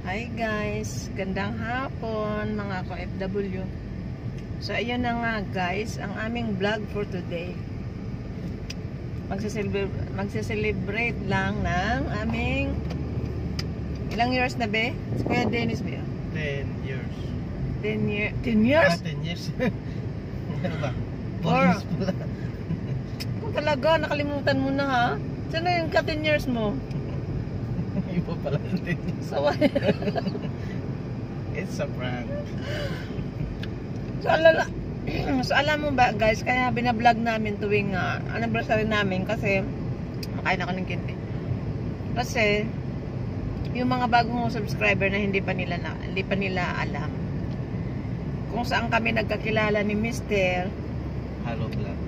Hi guys, gandang hapon mga ka-FW. So ayun na nga guys, ang aming vlog for today. Magsiselebrate lang ng aming ilang years na be? Kuya Dennis be? 10 years. 10 years? 10 years. Ano ba? 4 pala. Kung talaga, nakalimutan mo na ha? Saan na yung 10 years mo? Iba pala ng 10 years. Sawa. It's a prank. So alam mo ba guys, kaya binablog namin tuwing anniversary namin kasi makain ako ng kinti. Kasi yung mga bagong subscriber na hindi pa nila alam kung saan kami nagkakilala ni Mr. Hello vlog.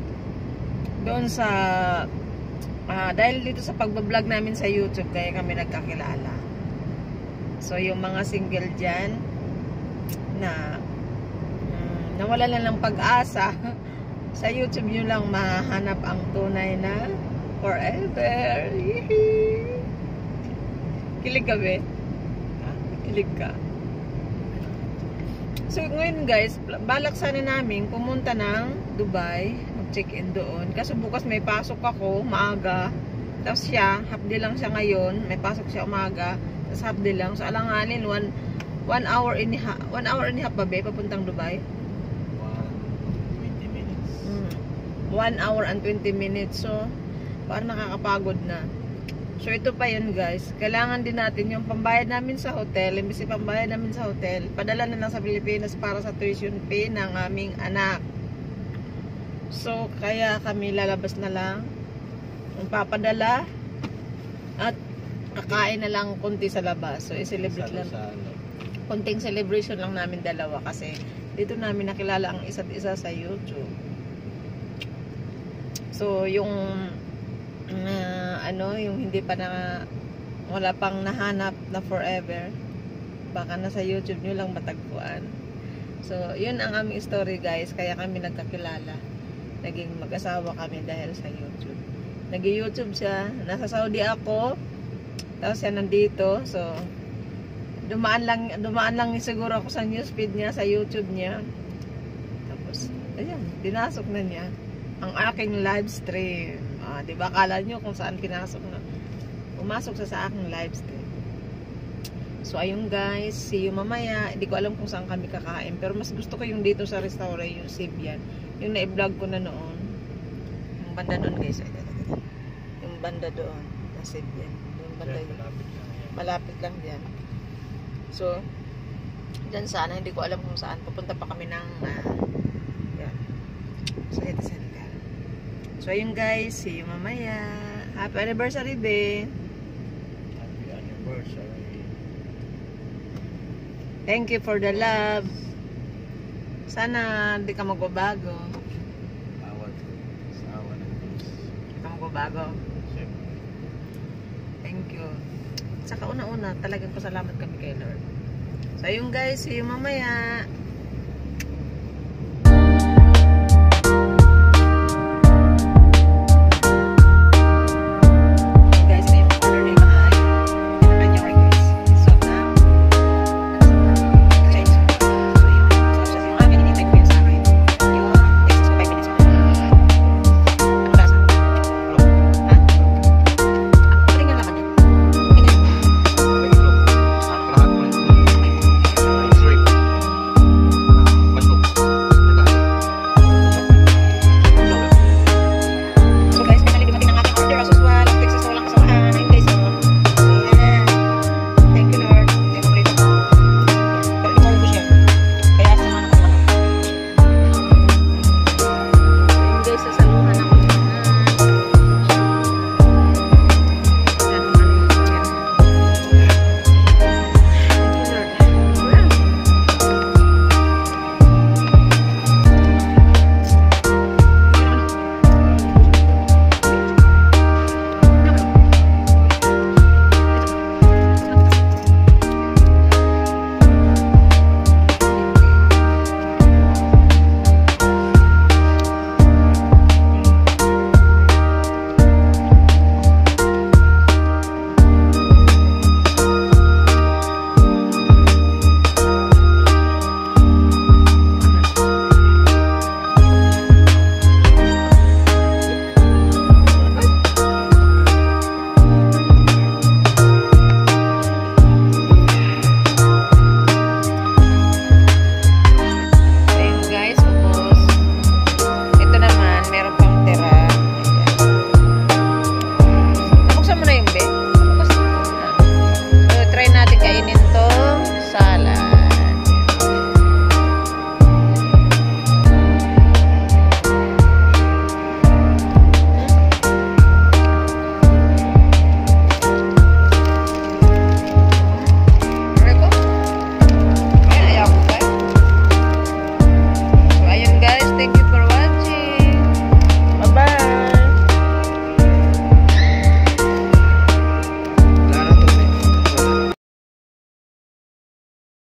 Doon sa dahil dito sa pagbablog namin sa YouTube kaya kami nagkakilala. So yung mga single dyan na nawala lang ng pag-asa, sa YouTube nyo lang mahanap ang tunay na forever. Kilig ka be? Kilig ka. So ngayon guys, balak sana namin pumunta ng Dubai, mag-check-in doon. Kasi bukas may pasok ako, maaga. Tapos siya, half day lang siya ngayon. May pasok siya umaga, tapos half day lang. So alanganin, 1 hour and a half ba be, papuntang Dubai? 20 minutes. 1 hour and 20 minutes. So, parang nakakapagod na. So, ito pa yun guys. Kailangan din natin yung pambayad namin sa hotel. Imbis pambayad namin sa hotel, padala na lang sa Pilipinas para sa tuition fee ng aming anak. So, kaya kami lalabas na lang. Papadala at kakain na lang kunti sa labas. So, i-celebrate lang. Kunting celebration lang namin dalawa kasi dito namin nakilala ang isa't isa sa YouTube. So, yung yung hindi pa wala pang nahanap na forever, baka na sa YouTube nyo lang matagpuan. So, yun ang aming story guys. Kaya kami nagkakilala. Naging mag-asawa kami dahil sa YouTube. Nag-YouTube siya. Nasa Saudi ako. Tapos siya nandito. So, dumaan lang siguro ako sa newsfeed niya, sa YouTube niya. Tapos, ayan, dinasok na niya ang aking live stream. Diba, akala nyo kung saan pumasok sa aking live stream. So, ayun guys, see you mamaya. Hindi ko alam kung saan kami kakain. Pero mas gusto ko yung dito sa restaurant, yung Sibian. Yung na-vlog ko na noon. Yung banda doon guys. Yung banda doon, na Sibian. Yung banda yun. Malapit lang yan. So, dyan sana, hindi ko alam kung saan. Pupunta pa kami ng yan. So, ito sa so, ayun guys, see you mamaya. Happy anniversary, be. Happy anniversary. Thank you for the love. Sana hindi ka magbabago. Sawa na. Hindi ka magbabago. Thank you. Saka una-una, talagang pasalamat kami kay Lord. So, ayun guys, see you mamaya.